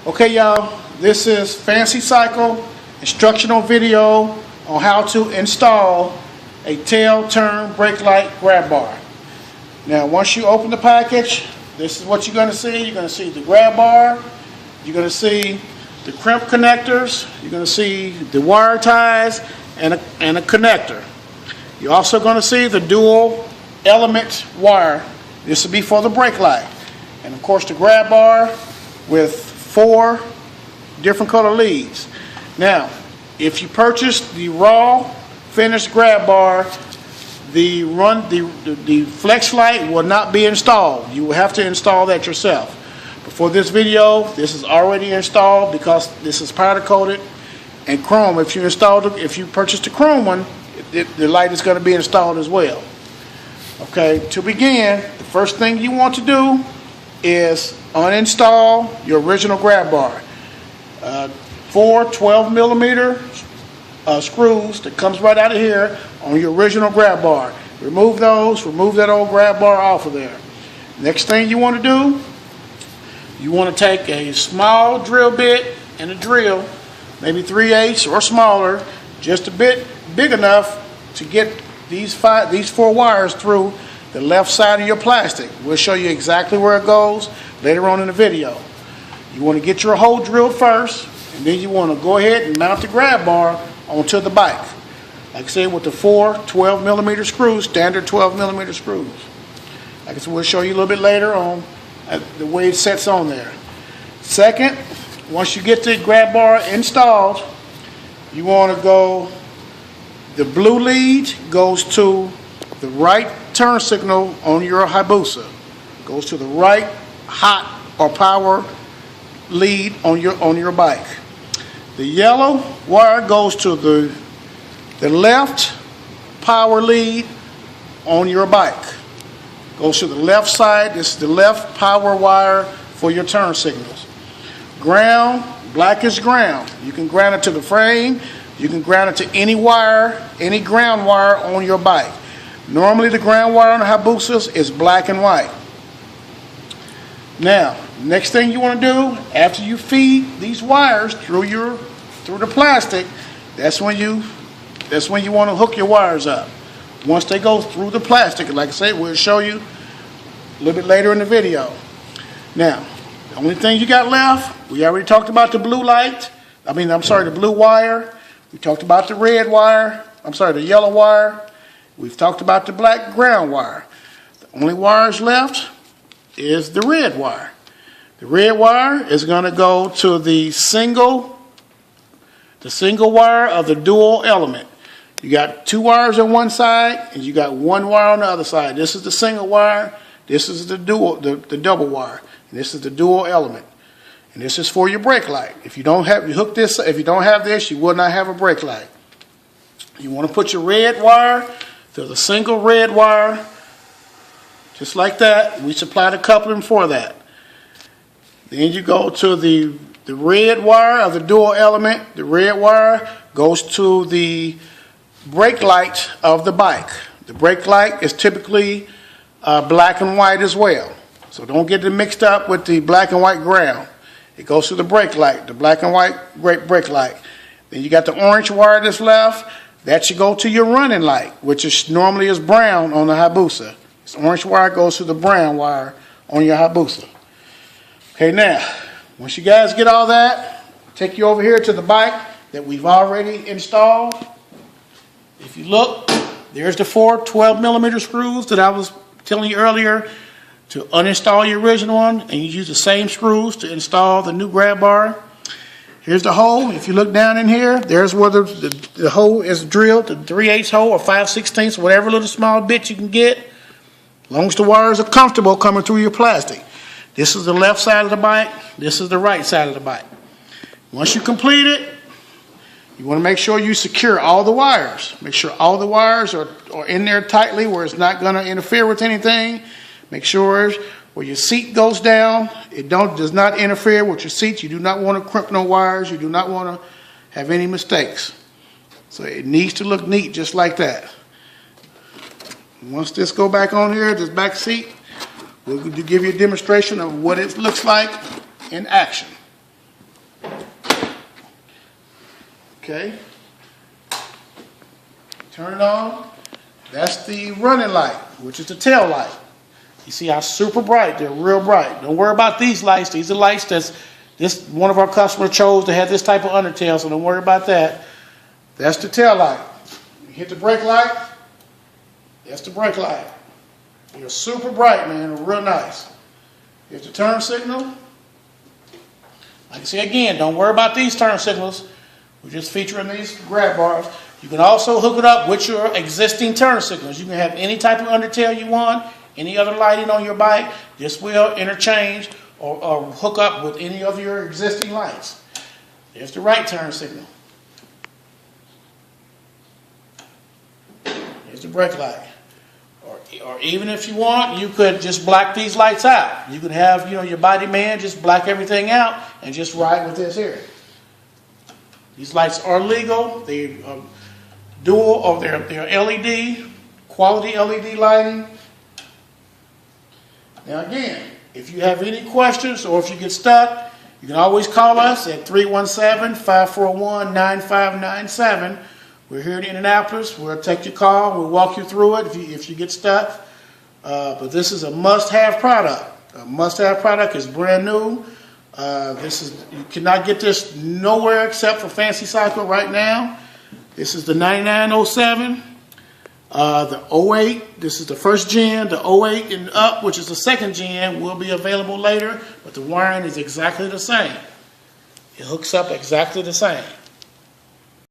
Okay, y'all, this is Fancy Cycle instructional video on how to install a tail turn brake light grab bar. Now, once you open the package, this is what you're going to see. You're going to see the grab bar, you're going to see the crimp connectors, you're going to see the wire ties and a connector. You're also going to see the dual element wire. This will be for the brake light. And of course the grab bar with 4 different color leads. Now, if you purchase the raw finished grab bar, the flex light will not be installed. You will have to install that yourself. But for this video, this is already installed because this is powder coated and chrome. If you purchase the chrome one, the light is going to be installed as well. Okay, to begin, the first thing you want to do is uninstall your original grab bar. 4 12mm screws that comes right out of here on your original grab bar. Remove those, remove that old grab bar off of there. Next thing you want to do, you want to take a small drill bit and a drill, maybe 3/8 or smaller, just a bit big enough to get these 4 wires through the left side of your plastic. We'll show you exactly where it goes later on in the video. You want to get your hole drilled first, and then you want to go ahead and mount the grab bar onto the bike. Like I said, with the 4 12mm screws, standard 12mm screws. Like I said, we'll show you a little bit later on the way it sets on there. Second, once you get the grab bar installed, you want to go, the blue lead goes to the right turn signal on your Hayabusa. Goes to the right hot or power lead on your bike. The yellow wire goes to the left power lead on your bike. Goes to the left side. This is the left power wire for your turn signals. Ground, black is ground. You can ground it to the frame. You can ground it to any wire, any ground wire on your bike. Normally the ground wire on the Hayabusas is black and white. Now, next thing you want to do, after you feed these wires through the plastic, that's when you want to hook your wires up. Once they go through the plastic, like I said, we'll show you a little bit later in the video. Now, the only thing you got left, we already talked about the blue light. The blue wire. We talked about the red wire. The yellow wire. We've talked about the black ground wire. The only wires left is the red wire. The red wire is going to go to the single wire of the dual element. You got 2 wires on one side and you got 1 wire on the other side. This is the single wire. This is the double wire. And this is the dual element. And this is for your brake light. If you don't have this, you will not have a brake light. You want to put your red wire to the single red wire, just like that. We supply the coupling for that. Then you go to the red wire of the dual element. The red wire goes to the brake light of the bike. The brake light is typically black and white as well. So don't get it mixed up with the black and white ground. It goes to the brake light, the black and white brake light. Then you got the orange wire that's left. That should go to your running light, which is normally is brown on the Hayabusa. This orange wire goes to the brown wire on your Hayabusa. Okay, now, once you guys get all that, take you over here to the bike that we've already installed. If you look, there's the 4 12mm screws that I was telling you earlier to uninstall your original one, and you use the same screws to install the new grab bar. Here's the hole. If you look down in here, there's where the hole is drilled, the 3/8 hole or 5/16, whatever little small bit you can get, as long as the wires are comfortable coming through your plastic. This is the left side of the bike. This is the right side of the bike. Once you complete it, you want to make sure you secure all the wires. Make sure all the wires are in there tightly where it's not going to interfere with anything. Make sure where your seat goes down, it does not interfere with your seats. You do not want to crimp no wires. You do not want to have any mistakes. So it needs to look neat just like that. Once this go back on here, this back seat, we'll give you a demonstration of what it looks like in action. Okay. Turn it on. That's the running light, which is the tail light. You see how super bright? They're real bright. Don't worry about these lights. These are lights this one of our customers chose to have this type of undertail, so don't worry about that. That's the tail light. You hit the brake light. That's the brake light. They're super bright, man. They're real nice. Here's the turn signal. Like I say again, don't worry about these turn signals. We're just featuring these grab bars. You can also hook it up with your existing turn signals. You can have any type of undertail you want, any other lighting on your bike. This will interchange or hook up with any of your existing lights. There's the right turn signal. There's the brake light. Or even if you want, you could just black these lights out. You could have, your body man just black everything out and just ride with this here. These lights are legal. They dual, or they're LED, quality LED lighting. Now again, if you have any questions or if you get stuck, you can always call us at 317-541-9597. We're here in Indianapolis. We'll take your call. We'll walk you through it if you get stuck. But this is a must-have product. A must-have product. Is brand new. You cannot get this nowhere except for Fancy Cycle right now. This is the 9907. The 08, this is the first gen. The 08 and up, which is the second gen, will be available later. But the wiring is exactly the same. It hooks up exactly the same.